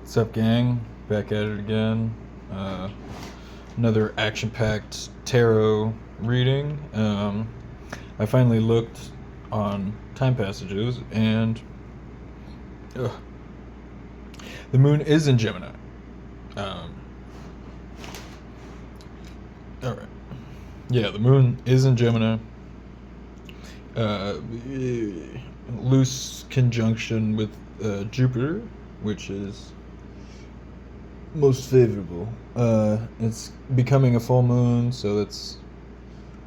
What's up, gang? Back at it again. Another action packed tarot reading. I finally looked on Time Passages, and ugh, the moon is in Gemini. Alright. Yeah, the moon is in Gemini. Uh, Loose conjunction with Jupiter, which is most favorable. It's becoming a full moon, so that's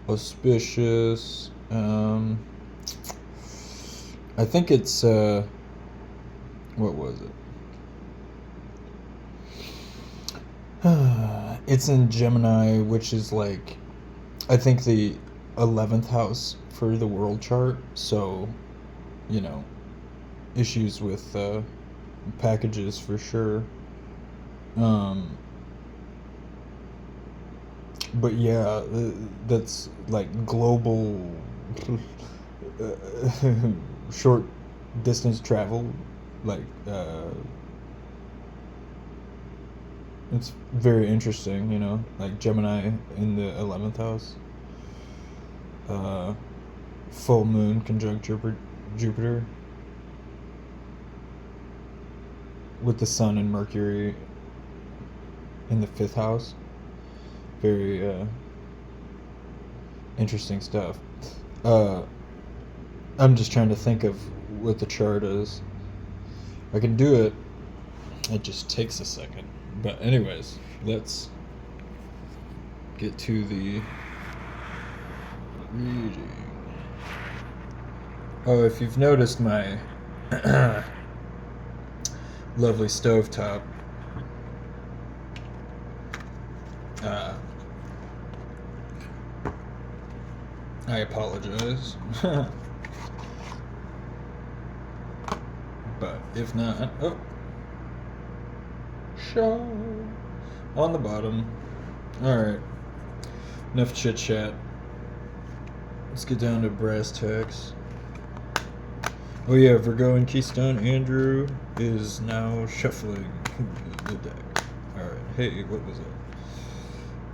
auspicious. I think it's what was it? It's in Gemini, which is like I think the 11th house for the world chart. So, you know, issues with packages for sure. Um, but yeah, that's like global short distance travel. Like, it's very interesting, like Gemini in the 11th house. Uh, Full moon conjunct Jupiter with the sun and Mercury in the 5th house. Very interesting stuff. I'm just trying to think of what the chart is. I can do it. It just takes a second. But anyways, let's get to the reading. Oh, if you've noticed my lovely stovetop, I apologize. But if not, show on the bottom. Alright, enough chit chat. Let's get down to brass tacks. Oh yeah, Virgo and Keystone Andrew is now shuffling the deck. Alright, hey, what was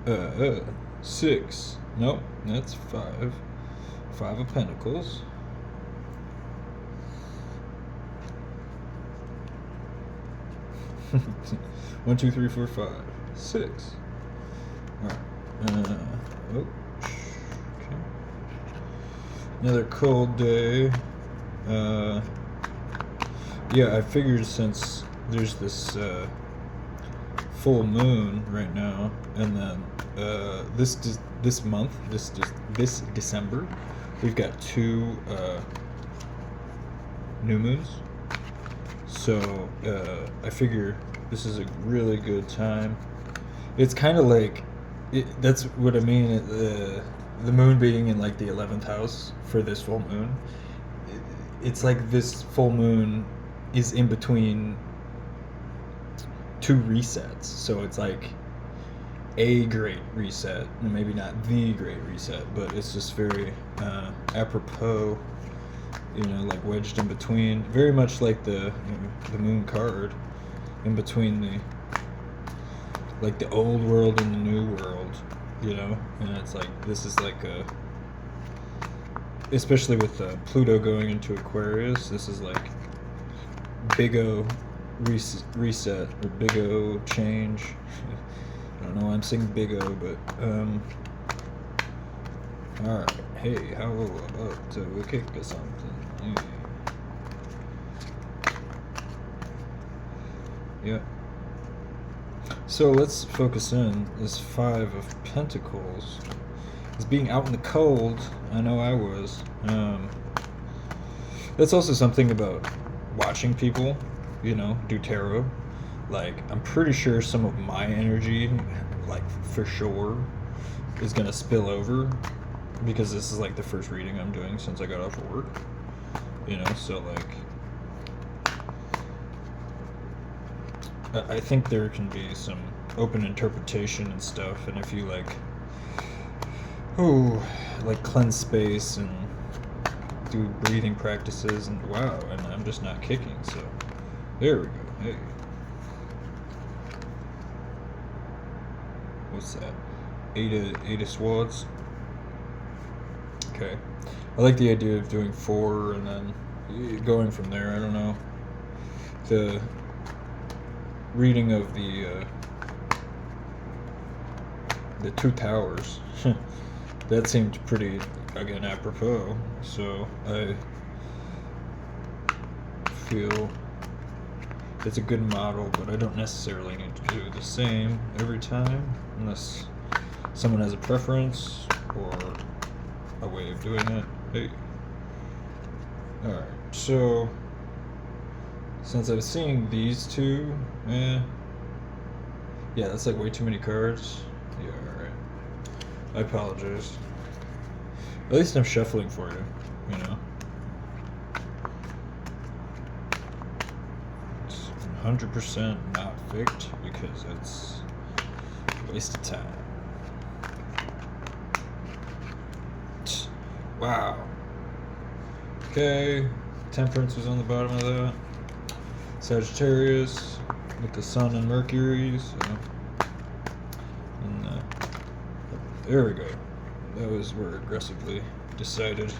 it? 6. Nope, that's 5. 5 of Pentacles. One, two, three, four, 5, 6. Alright. Okay. Another cold day. Yeah, I figured since there's this full moon right now, and then this month, this December, we've got 2 new moons. So I figure this is a really good time. It's kind of like that's what I mean. The moon being in like the 11th house for this full moon. It's like this full moon is in between 2 resets. So it's like a great reset, and maybe not the great reset, but it's just very apropos. Like wedged in between, very much like the moon card, in between the old world and the new world, and it's like this is like especially with Pluto going into Aquarius, this is like big O reset or big O change. I don't know why I'm saying big O, but alright, hey, how about we kick or something? Yeah. So let's focus in. This 5 of Pentacles is being out in the cold. I know I was. That's also something about watching people, do tarot. Like, I'm pretty sure some of my energy, like, for sure, is gonna spill over, because this is like the first reading I'm doing since I got off of work. So like I think there can be some open interpretation and stuff, and if you like cleanse space and do breathing practices, and wow, and I'm just not kicking, so there we go. Hey, what's that? Eight of swords. Okay. I like the idea of doing 4 and then going from there. I don't know. The reading of the 2 towers. That seemed pretty, again, apropos. So I feel it's a good model, but I don't necessarily need to do the same every time, unless someone has a preference or a way of doing it. Hey. Alright, so since I was seeing these two, yeah, that's like way too many cards. Yeah, alright. I apologize. At least I'm shuffling for you, you know. It's 100% not faked because it's a waste of time. Wow. Okay, Temperance was on the bottom of that. Sagittarius with the Sun and Mercury. So, and there we go. That was where aggressively decided.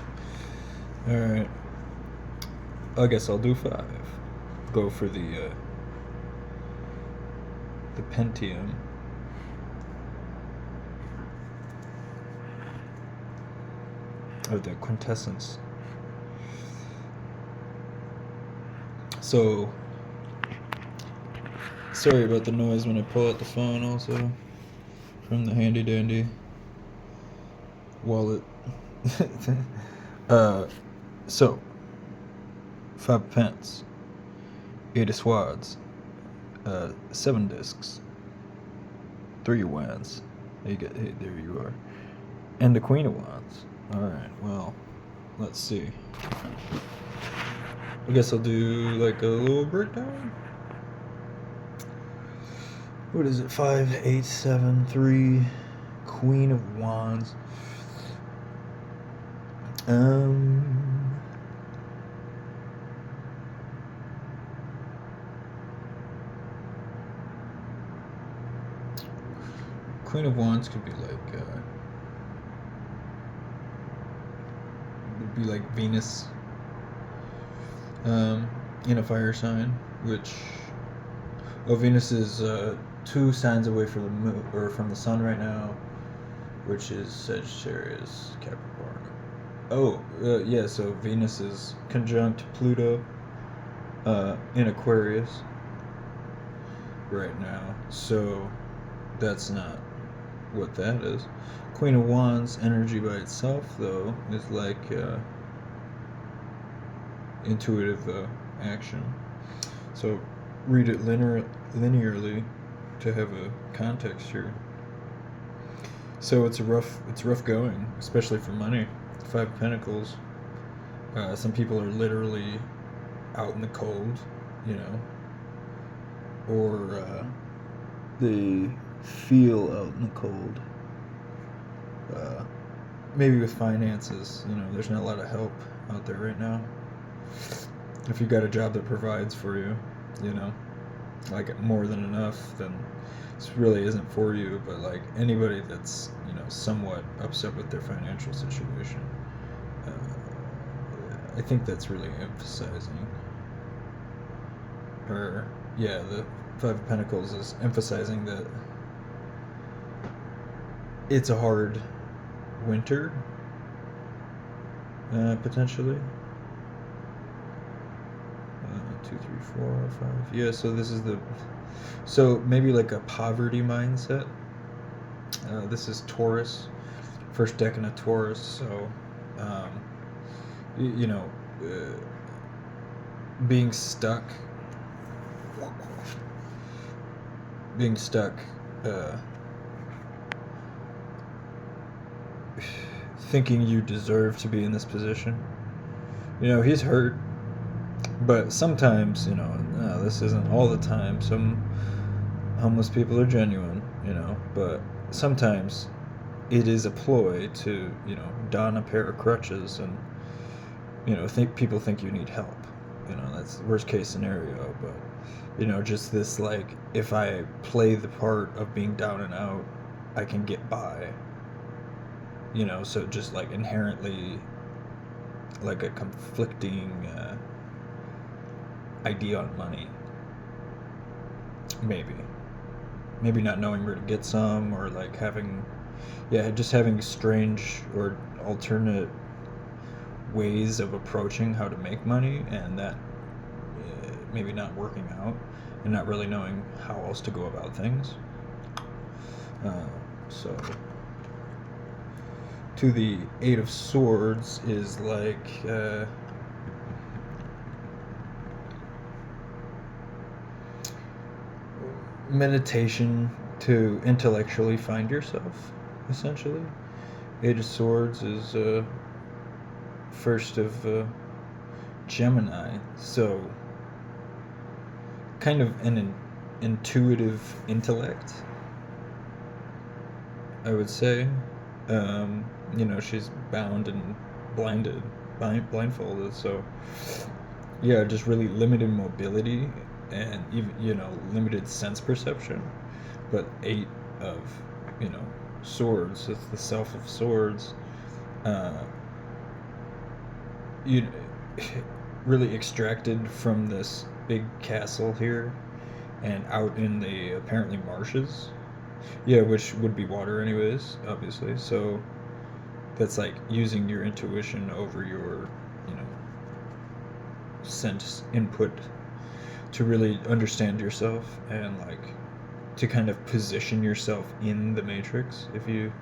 All right. I guess I'll do 5. Go for the Pentium. Oh, the Quintessence. So, sorry about the noise when I pull out the phone also from the handy dandy wallet. So 5 pence, 8 of swords, 7 discs, 3 wands. Hey, there you are, and the Queen of Wands. All right. Well, let's see. I guess I'll do like a little breakdown. What is it? 5, 8, 7, 3. Queen of Wands. Queen of Wands could be like Venus. In a fire sign, which Venus is 2 signs away from the moon or from the sun right now, which is Sagittarius, Capricorn. Yeah. So Venus is conjunct Pluto in Aquarius right now. So that's not what that is. Queen of Wands energy by itself, though, is like intuitive action. So read it linearly to have a context here. So it's rough going, especially for money. 5 of Pentacles. Some people are literally out in the cold, you know, or they feel out in the cold. Maybe with finances, you know, there's not a lot of help out there right now. If you got a job that provides for you, you know, like more than enough, then this really isn't for you. But like anybody that's, you know, somewhat upset with their financial situation, I think that's really emphasizing. The 5 of Pentacles is emphasizing that it's a hard winter, potentially. 2, 3, 4, 5. Yeah, so this is so maybe like a poverty mindset. This is Taurus, first decan of Taurus. So, you know, being stuck, thinking you deserve to be in this position. You know, he's hurt. But sometimes, you know, this isn't all the time. Some homeless people are genuine, you know, but sometimes it is a ploy to, you know, don a pair of crutches and, you know, people think you need help. You know, that's the worst case scenario. But, you know, just this, like, if I play the part of being down and out, I can get by. So just like inherently like a conflicting idea on money. Maybe not knowing where to get some, or like just having strange or alternate ways of approaching how to make money, and that maybe not working out, and not really knowing how else to go about things. So to the Eight of Swords is like meditation to intellectually find yourself, essentially. Eight of Swords is first of Gemini, so kind of an intuitive intellect, I would say. She's bound and blindfolded, so yeah, just really limited mobility and even limited sense perception. But Eight of Swords, it's the Self of Swords. You really extracted from this big castle here and out in the apparently marshes. Yeah, which would be water anyways, obviously. So that's like using your intuition over your, sense input to really understand yourself, and like to kind of position yourself in the matrix, if you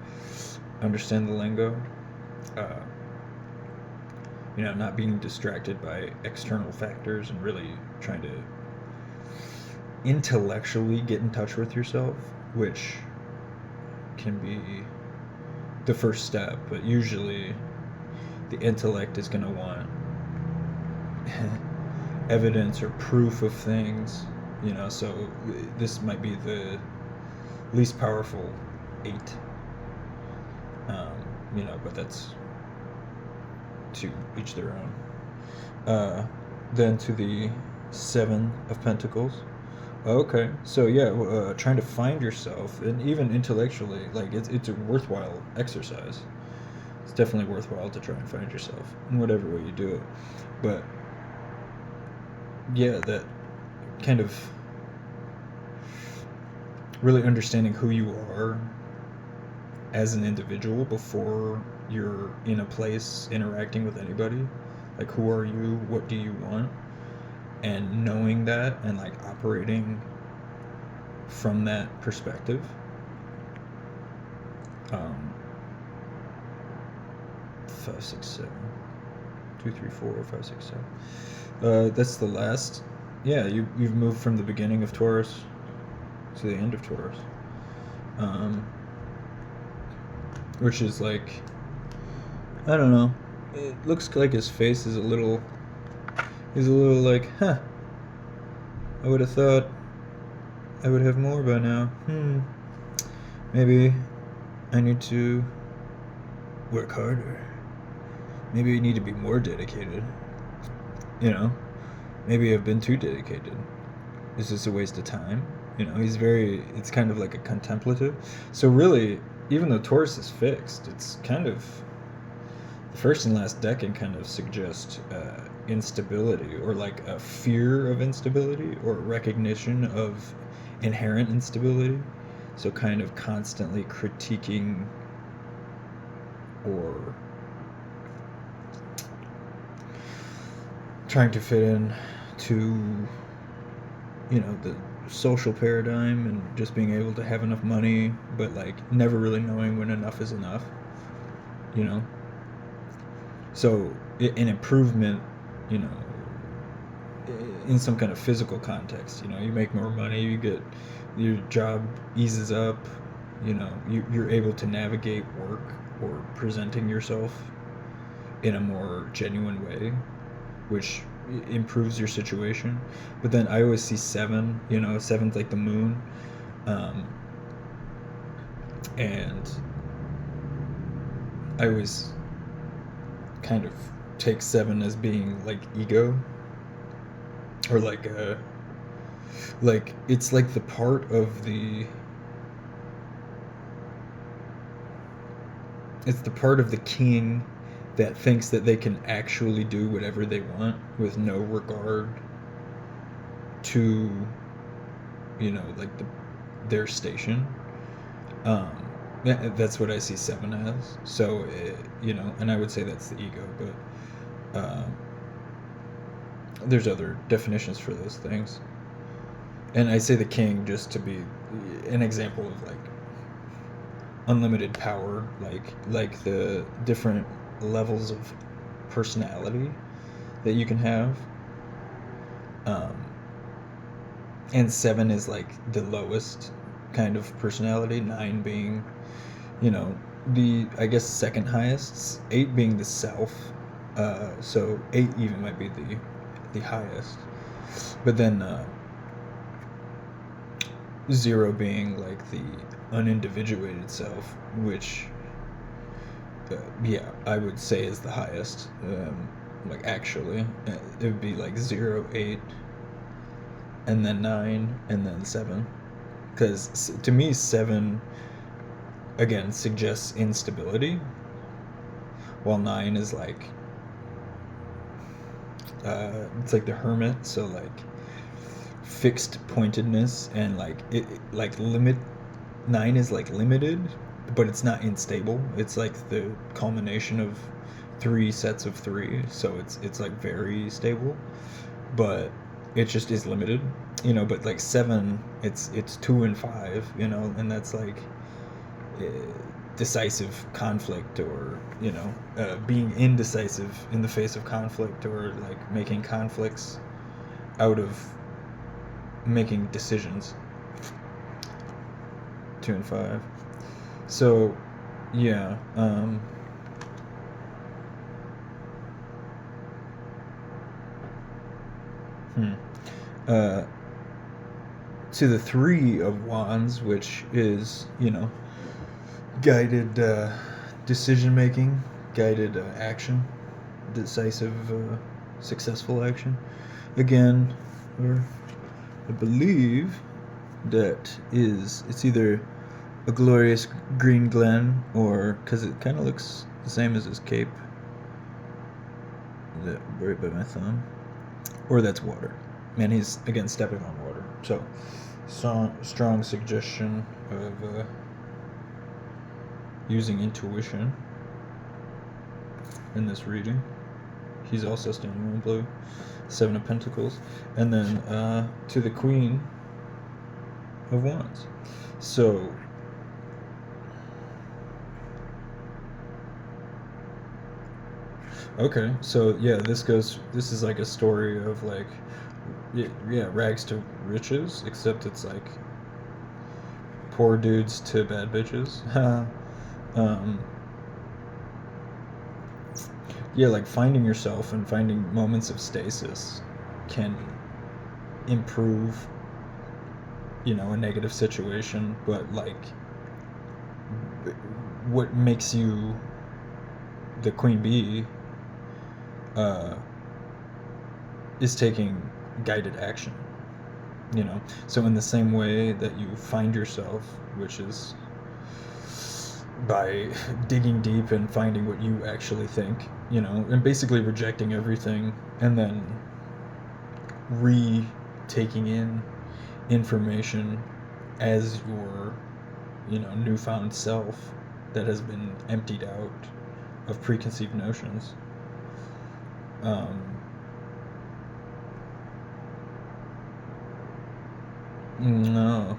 understand the lingo. Not being distracted by external factors, and really trying to intellectually get in touch with yourself, which can be the first step, but usually the intellect is going to want evidence or proof of things, so this might be the least powerful 8, but that's to each their own. Then to the 7 of Pentacles. Okay, so yeah, trying to find yourself, and even intellectually, like it's a worthwhile exercise. It's definitely worthwhile to try and find yourself in whatever way you do it. But yeah, that kind of really understanding who you are as an individual before you're in a place interacting with anybody. Like, who are you? What do you want? And knowing that, and like operating from that perspective. 5, 6, 7, 2, 3, 4, 5, 6, 7. That's the last. Yeah, you've moved from the beginning of Taurus to the end of Taurus, which is like, I don't know. It looks like his face is a little. He's a little like, I would have thought I would have more by now. Maybe I need to work harder. Maybe I need to be more dedicated. Maybe I've been too dedicated. Is this a waste of time? It's kind of like a contemplative. So really, even though Taurus is fixed, it's kind of, the first and last deck can kind of suggest instability, or like a fear of instability, or recognition of inherent instability. So kind of constantly critiquing or trying to fit in to the social paradigm, and just being able to have enough money, but like never really knowing when enough is enough. So an improvement, in some kind of physical context, you make more money, you get, your job eases up, you're able to navigate work or presenting yourself in a more genuine way, which improves your situation. But then I always see 7, 7's like the moon, and I always kind of take 7 as being like ego, or like it's like the part of the it's the part of the king that thinks that they can actually do whatever they want with no regard to, like their station. Um, that's what I see seven as. So, and I would say that's the ego, but there's other definitions for those things. And I say the king just to be an example of like unlimited power, like the different levels of personality that you can have. Um, and seven is like the lowest kind of personality. Nine being, the I guess second highest. Eight being the self. So eight even might be the highest. But then zero being like the unindividuated self, which I would say is the highest. Like actually, it would be like 0, 8, and then 9, and then 7. Because to me, 7 again suggests instability, while 9 is like it's like the hermit, so like fixed pointedness and like it like limit. 9 is like limited, but it's not unstable. It's like the culmination of 3 sets of 3, so it's like very stable, but it just is limited, but like 7, it's 2 and 5, and that's like decisive conflict, or being indecisive in the face of conflict, or like making conflicts out of making decisions. 2 and 5. So yeah, to the 3 of Wands, which is guided decision making, guided action, decisive, successful action. Again, I believe that it's either a glorious green glen, or because it kind of looks the same as his cape, right by my thumb, or that's water. And he's again stepping on water. So strong suggestion of using intuition in this reading. He's also standing on blue. 7 of Pentacles. And then to the Queen of Wands. So okay, so yeah, this is like a story of like rags to riches, except it's like poor dudes to bad bitches. Like finding yourself and finding moments of stasis can improve a negative situation, but like what makes you the queen bee is taking guided action, so in the same way that you find yourself, which is by digging deep and finding what you actually think, and basically rejecting everything, and then taking in information as your newfound self that has been emptied out of preconceived notions. No.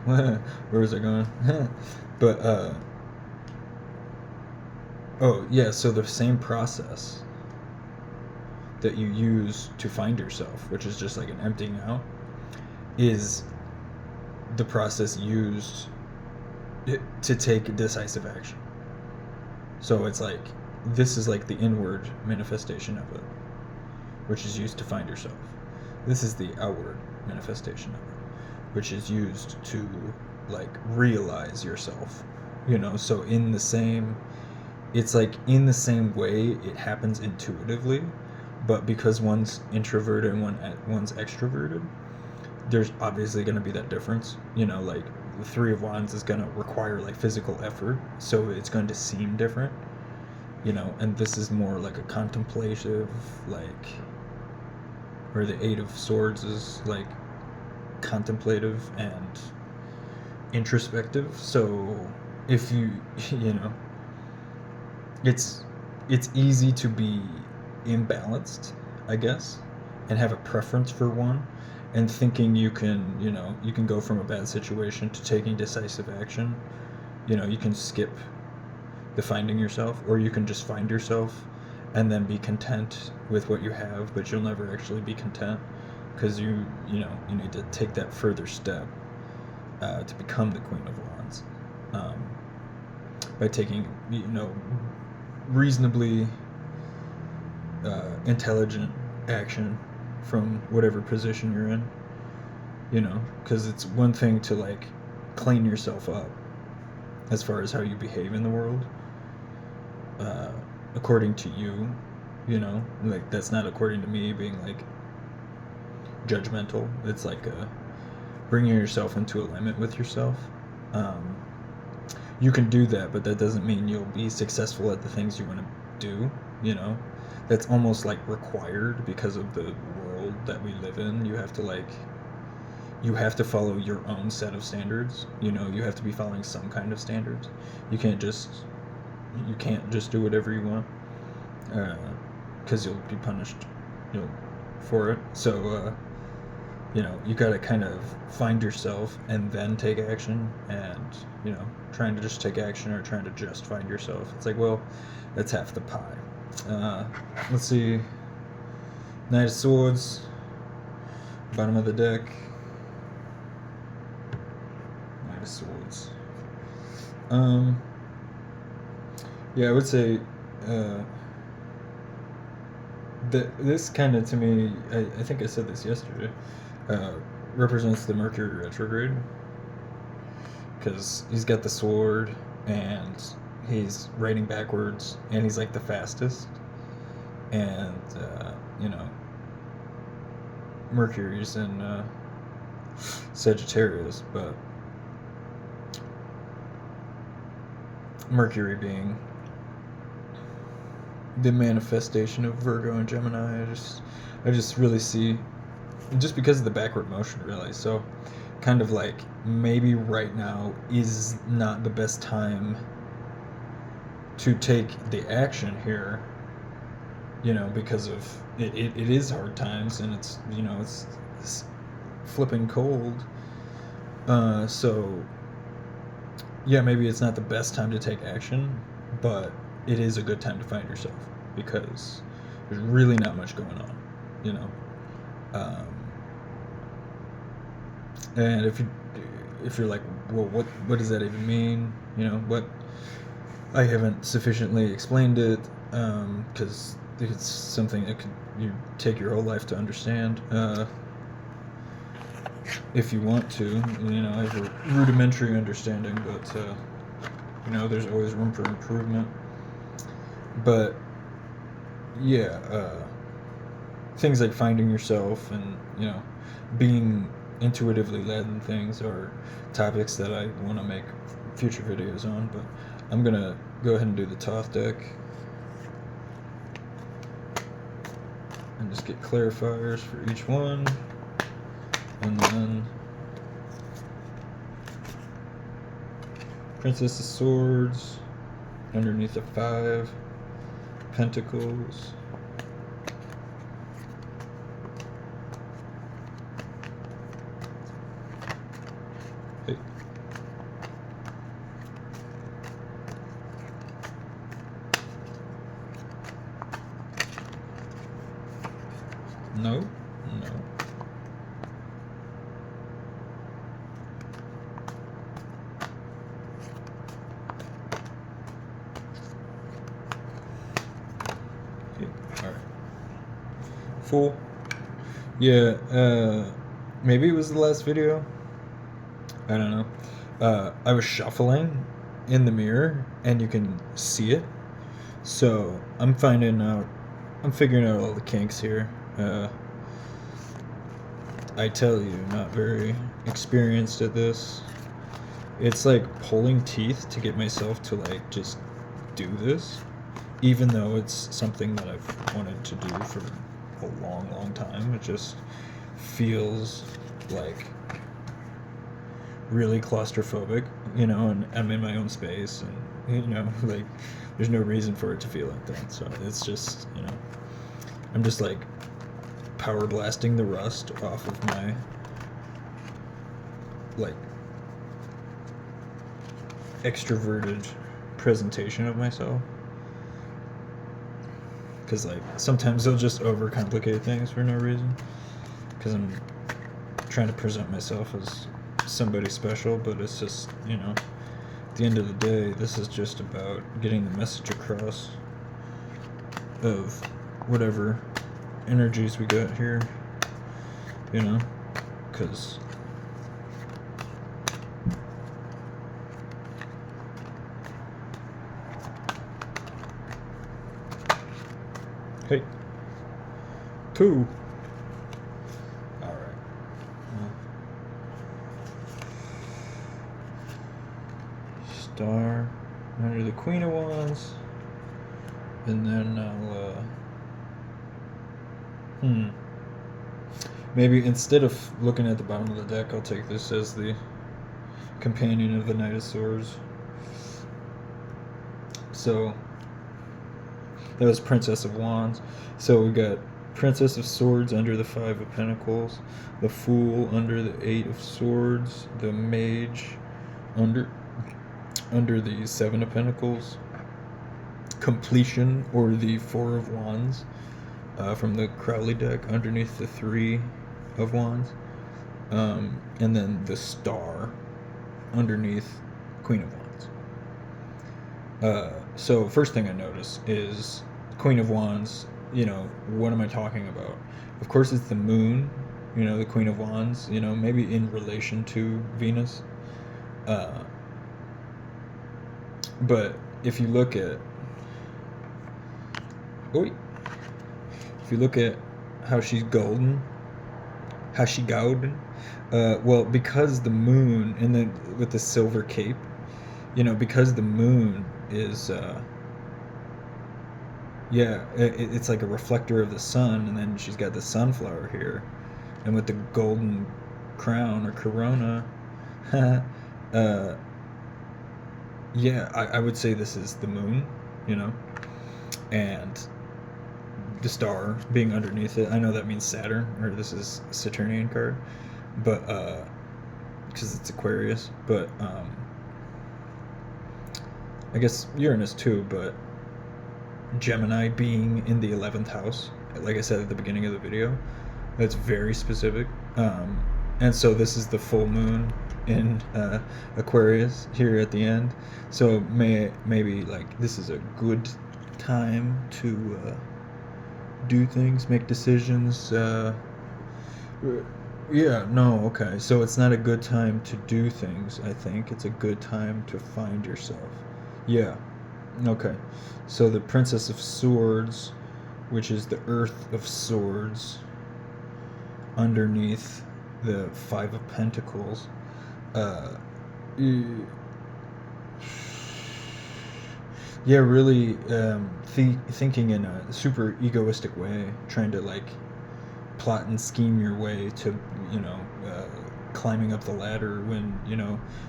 Where was I going? But oh yeah, so the same process that you use to find yourself, which is just like an emptying out, is the process used to take decisive action. So it's like, this is like the inward manifestation of it, which is used to find yourself. This is the outward manifestation of it, which is used to like realize yourself, so it's like in the same way it happens intuitively, but because one's introverted and one's extroverted, there's obviously going to be that difference. Like the 3 of Wands is going to require like physical effort, so it's going to seem different. and this is more like a contemplative, like, or the Eight of Swords is like contemplative and introspective. So if you, you know, it's it's easy to be imbalanced, I guess, and have a preference for one, and thinking you can go from a bad situation to taking decisive action. You can skip the finding yourself, or you can just find yourself and then be content with what you have, but you'll never actually be content because you need to take that further step to become the Queen of Wands, um, by taking reasonably intelligent action from whatever position you're in. Because it's one thing to like clean yourself up as far as how you behave in the world, uh, according to you. Like that's not according to me being like judgmental. It's like bringing yourself into alignment with yourself. Um, you can do that, but that doesn't mean you'll be successful at the things you want to do. You know, that's almost like required because of the world that we live in. You have to follow your own set of standards. You have to be following some kind of standards. You can't just you can't just do whatever you want, because you'll be punished, for it. So you got to kind of find yourself and then take action. And trying to just take action or trying to just find yourself, it's like, well, that's half the pie. Let's see. Knight of Swords, bottom of the deck. Knight of Swords. Yeah, I would say that this kind of, to me, I think I said this yesterday, represents the Mercury retrograde, because he's got the sword and he's writing backwards and he's like the fastest, and Mercury's in Sagittarius, but Mercury being the manifestation of Virgo and Gemini, I just really see, just because of the backward motion, really. So kind of like maybe right now is not the best time to take the action here, because of it is hard times, and it's flipping cold. So yeah, maybe it's not the best time to take action, but it is a good time to find yourself, because there's really not much going on, um, and if you're like, well, what does that even mean? What, I haven't sufficiently explained it, because it's something that you take your whole life to understand, if you want to. I have a rudimentary understanding, but there's always room for improvement. But yeah, things like finding yourself and being intuitively led in things are topics that I want to make future videos on. But I'm gonna go ahead and do the Thoth deck and just get clarifiers for each one, and then Princess of Swords underneath the 5 Pentacles. Hey. No. Alright. Fool. Yeah, maybe it was the last video. I don't know. I was shuffling in the mirror and you can see it. So I'm figuring out all the kinks here. I tell you, not very experienced at this. It's like pulling teeth to get myself to like just do this. even though it's something that I've wanted to do for a long time. It just feels like really claustrophobic, and I'm in my own space, and like there's no reason for it to feel like that. So it's just, I'm just like power blasting the rust off of my like extroverted presentation of myself, because like sometimes they'll just overcomplicate things for no reason, because I'm trying to present myself as somebody special, but it's just, at the end of the day, this is just about getting the message across of whatever energies we got here, because hey, two. All right. Star under the Queen of Wands, and then I'll maybe instead of looking at the bottom of the deck, I'll take this as the companion of the Knight of Swords. So that was Princess of Wands. So we got Princess of Swords under the Five of Pentacles, the Fool under the Eight of Swords, the Mage under the Seven of Pentacles, Completion or the Four of Wands from the Crowley deck underneath the Three of Wands, and then the Star underneath Queen of Wands. So first thing I notice is Queen of Wands. What am I talking about? Of course it's the moon, the Queen of Wands, maybe in relation to Venus. But if you look at how she's golden, well, because the moon, and then with the silver cape, because the moon is it's like a reflector of the sun, and then she's got the sunflower here, and with the golden crown or corona, I would say this is the moon, and the star being underneath it. I know that means Saturn, or this is a Saturnian card, but because it's Aquarius, but I guess Uranus too, but Gemini being in the 11th house, like I said at the beginning of the video, that's very specific. And so this is the full moon in Aquarius here at the end. So maybe like this is a good time to do things, make decisions. So it's not a good time to do things. I think it's a good time to find yourself. Yeah. Okay. So the Princess of Swords, which is the Earth of Swords, underneath the Five of Pentacles. Really thinking in a super egoistic way, trying to like plot and scheme your way to, climbing up the ladder when,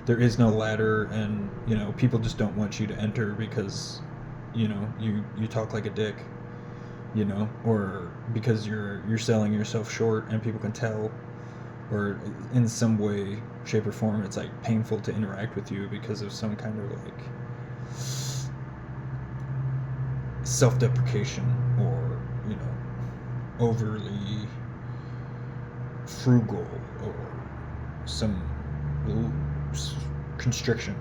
there is no ladder, and, people just don't want you to enter because, you talk like a dick, or because you're selling yourself short and people can tell, or in some way, shape, or form, it's like painful to interact with you because of some kind of like self-deprecation, or overly frugal, or some constriction.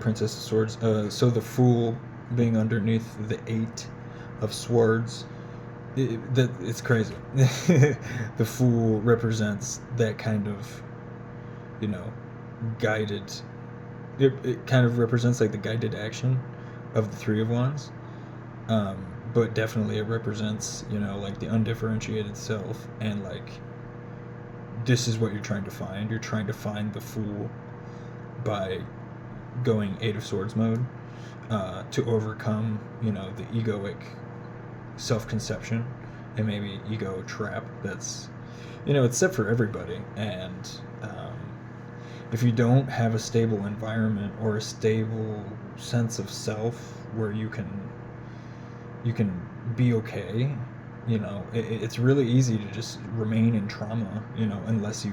Princess of Swords. So the Fool being underneath the Eight of Swords, it's crazy. The Fool represents that kind of, guided. It kind of represents like the guided action of the Three of Wands, but definitely it represents, like the undifferentiated self, and like this is what you're trying to find. You're trying to find the Fool by going Eight of Swords mode to overcome, the egoic self-conception and maybe ego trap that's, it's set for everybody. And if you don't have a stable environment or a stable sense of self where you can be okay, it's really easy to just remain in trauma, unless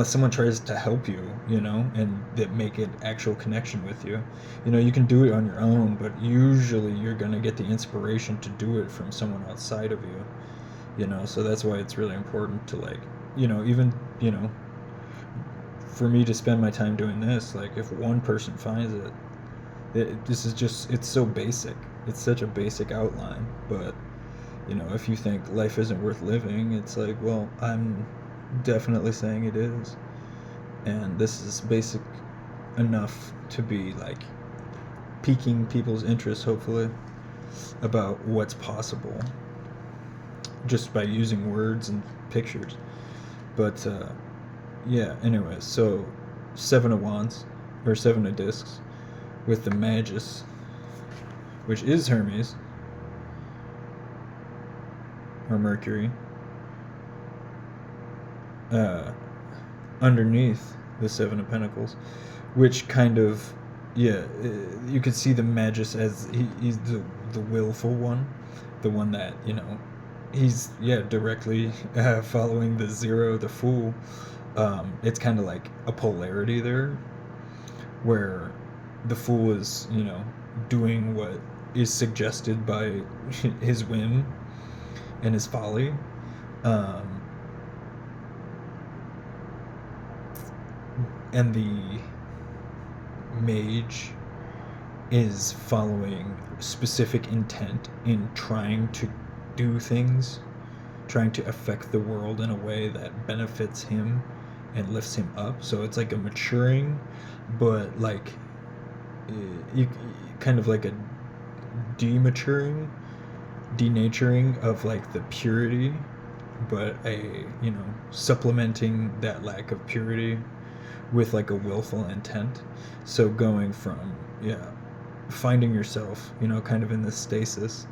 someone tries to help you, and that make an actual connection with you. You can do it on your own, but usually you're going to get the inspiration to do it from someone outside of you, so that's why it's really important to, like, even, for me to spend my time doing this, like, if one person finds this is just, it's so basic. It's such a basic outline, but, if you think life isn't worth living, it's like, well, I'm definitely saying it is. And this is basic enough to be, like, piquing people's interest, hopefully, about what's possible just by using words and pictures. But, yeah, anyways, so 7 of Wands, or 7 of Discs, with the Magus, which is Hermes, or Mercury, underneath the 7 of Pentacles, which kind of, you could see the Magus as he's the willful one, the one that, he's, directly following the Zero, the Fool. It's kind of like a polarity there, where the Fool is, doing what is suggested by his whim and his folly. And the Mage is following specific intent in trying to do things, trying to affect the world in a way that benefits him and lifts him up. So it's like a maturing, but like kind of like a denaturing of like the purity, but a supplementing that lack of purity with like a willful intent. So going from finding yourself kind of in this stasis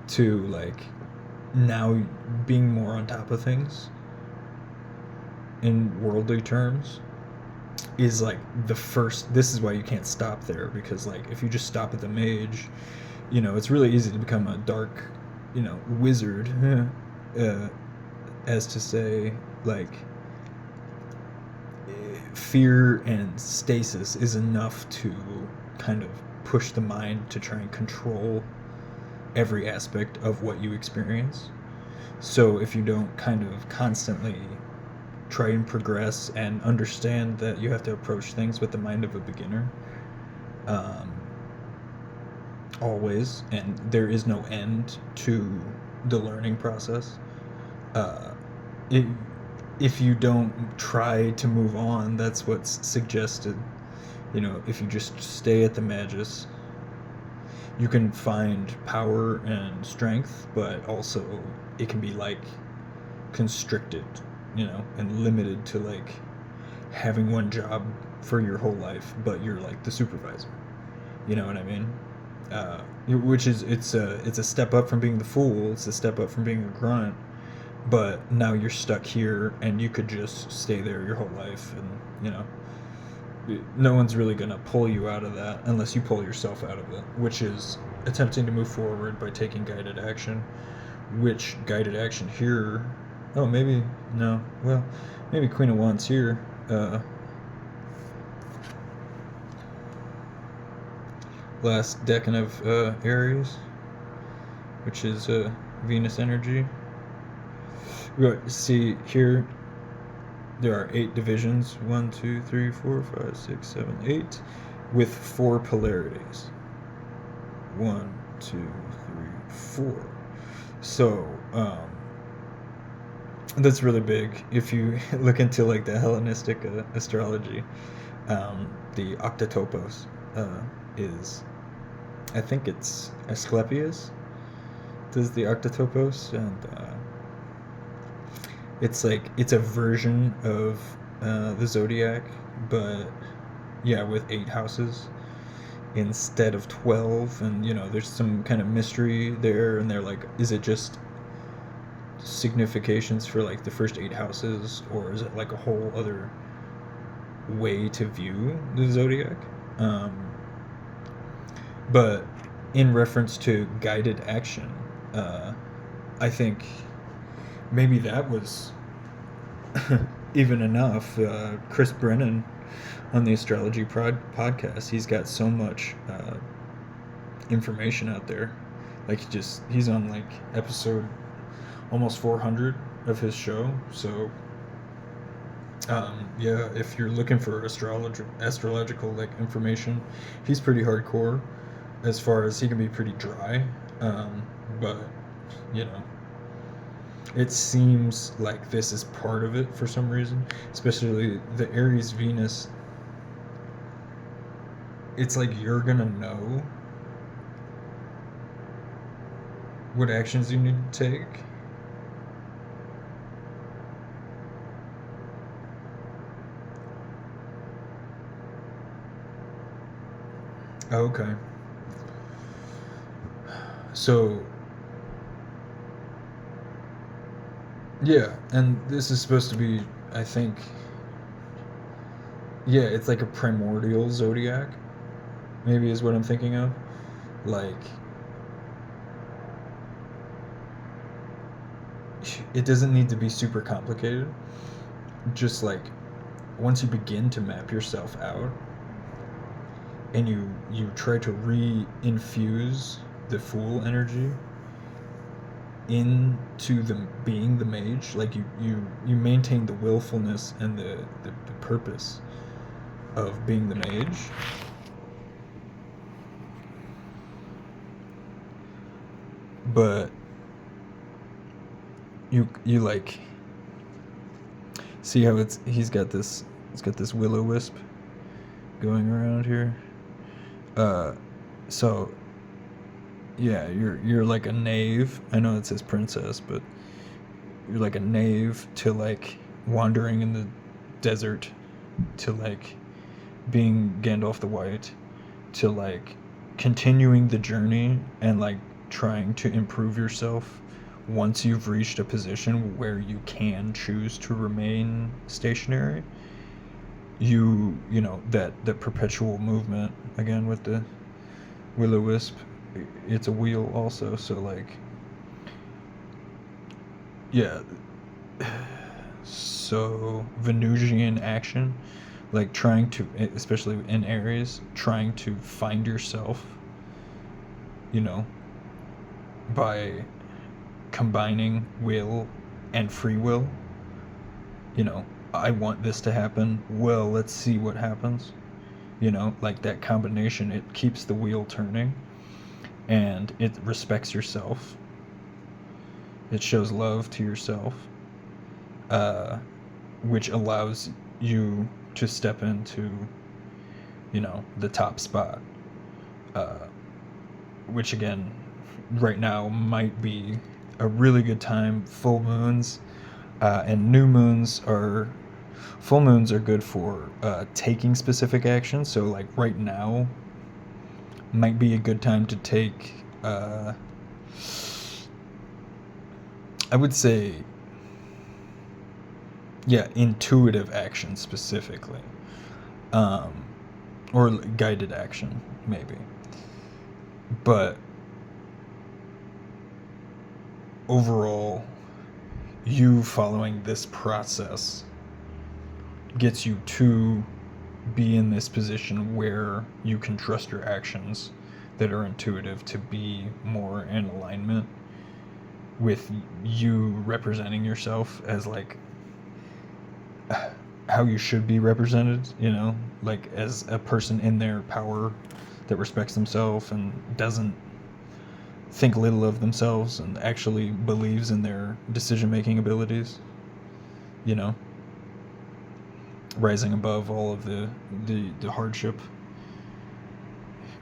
to like now being more on top of things in worldly terms is like the first. This is why you can't stop there, because like if you just stop at the Mage, it's really easy to become a dark wizard, as to say, like, fear and stasis is enough to kind of push the mind to try and control every aspect of what you experience. So if you don't kind of constantly try and progress and understand that you have to approach things with the mind of a beginner, always, and there is no end to the learning process. If you don't try to move on, that's what's suggested. If you just stay at the Magus, you can find power and strength, but also it can be like constricted, and limited to like having one job for your whole life, but you're like the supervisor. You know what I mean? Which is, it's a step up from being the Fool. It's a step up from being a grunt. But now you're stuck here, and you could just stay there your whole life, and no one's really gonna pull you out of that unless you pull yourself out of it, which is attempting to move forward by taking guided action. Which guided action here? Oh, maybe no. Well, maybe Queen of Wands here. Last decan of Aries, which is Venus energy. See here, there are 8 divisions, 1, 2, 3, 4, 5, 6, 7, 8, with 4 polarities. 1, 2, 3, 4. So that's really big. If you look into like the Hellenistic astrology, the Octatopos is, I think it's Asclepius does the Octatopos, and it's like, it's a version of the zodiac, but yeah, with 8 houses instead of 12, and there's some kind of mystery there, and they're like, is it just significations for like the first 8 houses, or is it like a whole other way to view the zodiac? But in reference to guided action, uh, I think maybe that was even enough. Chris Brennan on the Astrology podcast, he's got so much information out there. Like he's on like episode almost 400 of his show. So yeah, if you're looking for astrological like information, he's pretty hardcore. As far as he can be pretty dry, but you know, it seems like this is part of it for some reason, especially the Aries Venus. It's like you're gonna know what actions you need to take. Okay. So, yeah, and this is supposed to be, I think, yeah, it's like a primordial zodiac, maybe is what I'm thinking of. Like, it doesn't need to be super complicated. Just like, once you begin to map yourself out, and you try to re-infuse the Fool energy into the being the mage, like you maintain the willfulness and the purpose of being the mage, but you like see how he's got this will-o-wisp going around here. So yeah, you're like a knave. I know it says princess, but you're like a knave to like wandering in the desert, to like being Gandalf the White, to like continuing the journey and like trying to improve yourself once you've reached a position where you can choose to remain stationary. You know that the perpetual movement again with the will-o-wisp, it's a wheel also, so like yeah, so Venusian action, like trying to, especially in Aries, trying to find yourself, you know, by combining will and free will. You know, I want this to happen, well, let's see what happens. Like that combination, it keeps the wheel turning, and it respects yourself, it shows love to yourself, uh, which allows you to step into, the top spot, uh, which again, right now might be a really good time. Full moons and new moons are full moons are good for taking specific action. So like right now might be a good time to take I would say, yeah, intuitive action specifically, um, or guided action maybe. But overall, you following this process gets you to be in this position where you can trust your actions that are intuitive to be more in alignment with you representing yourself as like how you should be represented, like as a person in their power that respects themselves and doesn't think little of themselves and actually believes in their decision-making abilities, you know rising above all of the hardship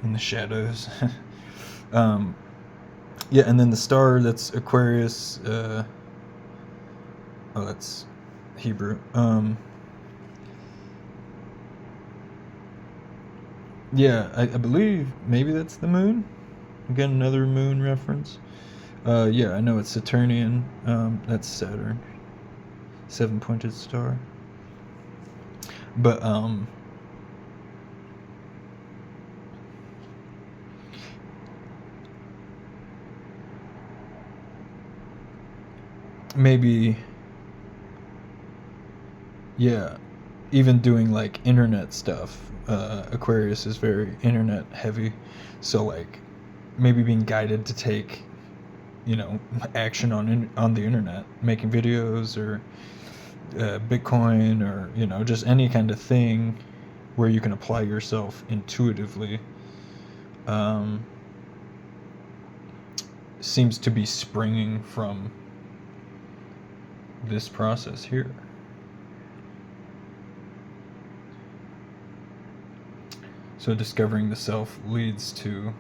and the shadows. um yeah, and then the star, that's Aquarius. That's Hebrew. Yeah, I believe maybe that's the moon. Again, another moon reference. Yeah, I know it's Saturnian. That's Saturn, seven-pointed star. But maybe, yeah, even doing like internet stuff. Aquarius is very internet heavy, so like maybe being guided to take, action on the internet, making videos or Bitcoin, or just any kind of thing where you can apply yourself intuitively. Um, Seems to be springing from this process here. So discovering the self leads to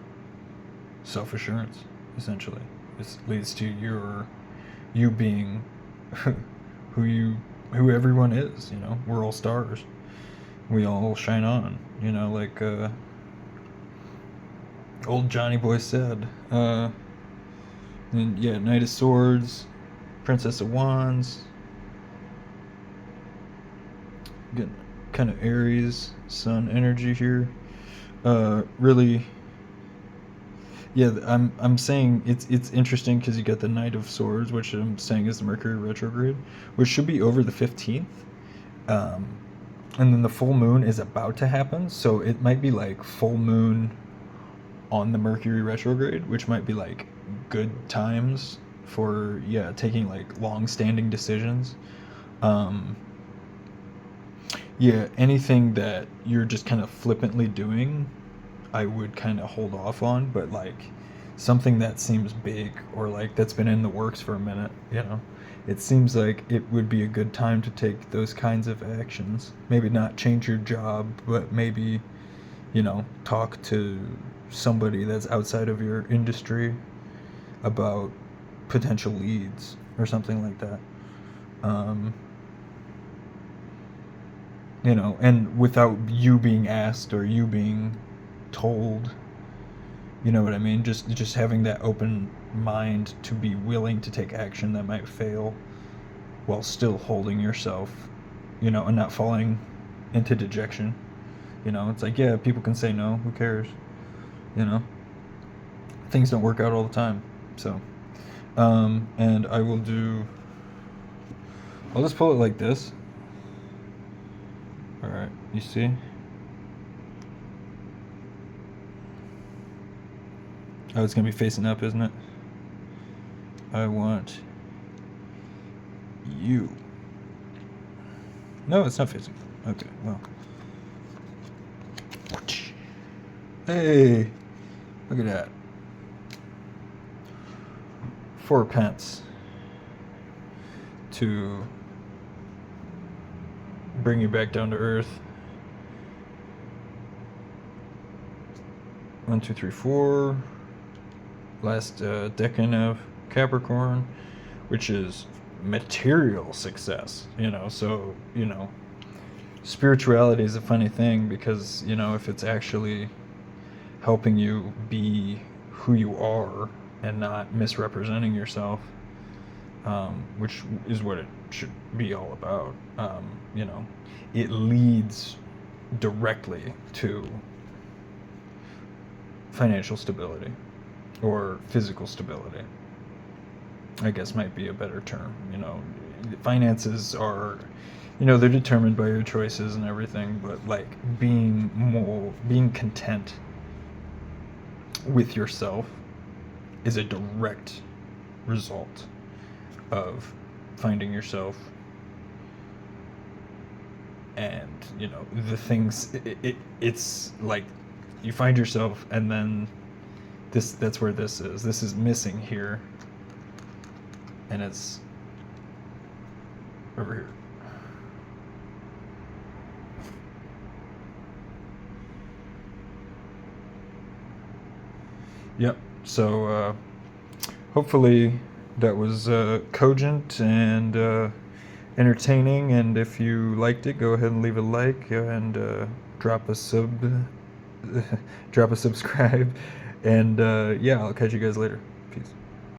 self-assurance, essentially. This leads to you being who everyone is. We're all stars. We all shine on. Like old Johnny Boy said. And yeah, Knight of Swords, Princess of Wands. Getting kind of Aries, Sun energy here. Really, yeah. I'm saying it's interesting because you got the Knight of Swords, which I'm saying is the Mercury retrograde, which should be over the 15th. Um, and then the full moon is about to happen, so it might be like full moon on the Mercury retrograde, which might be like good times for taking like long-standing decisions. Um, yeah, anything that you're just kind of flippantly doing, I would kind of hold off on, but like something that seems big or like that's been in the works for a minute, it seems like it would be a good time to take those kinds of actions. Maybe not change your job, but maybe, talk to somebody that's outside of your industry about potential leads or something like that. Um, and without you being asked or you being told, you know what I mean? Just having that open mind to be willing to take action that might fail while still holding yourself, and not falling into dejection. It's like, yeah, people can say no, who cares? You know, things don't work out all the time. So, and I'll just pull it like this. All right, you see? Oh, it's gonna be facing up, isn't it? I want you. No, it's not facing. Okay, well. Hey, look at that. 4 pence to bring you back down to earth. 1, 2, 3, 4. Last decan of Capricorn, which is material success. So spirituality is a funny thing because if it's actually helping you be who you are and not misrepresenting yourself, which is what it should be all about. It leads directly to financial stability or physical stability, I guess might be a better term. Finances are, they're determined by your choices and everything, but like being content with yourself is a direct result of finding yourself and the things it's like you find yourself and then that's where this is missing here, and it's over here. Yep. So hopefully that was cogent and entertaining, and if you liked it, go ahead and leave a like and drop a sub drop a subscribe, and yeah, I'll catch you guys later. Peace.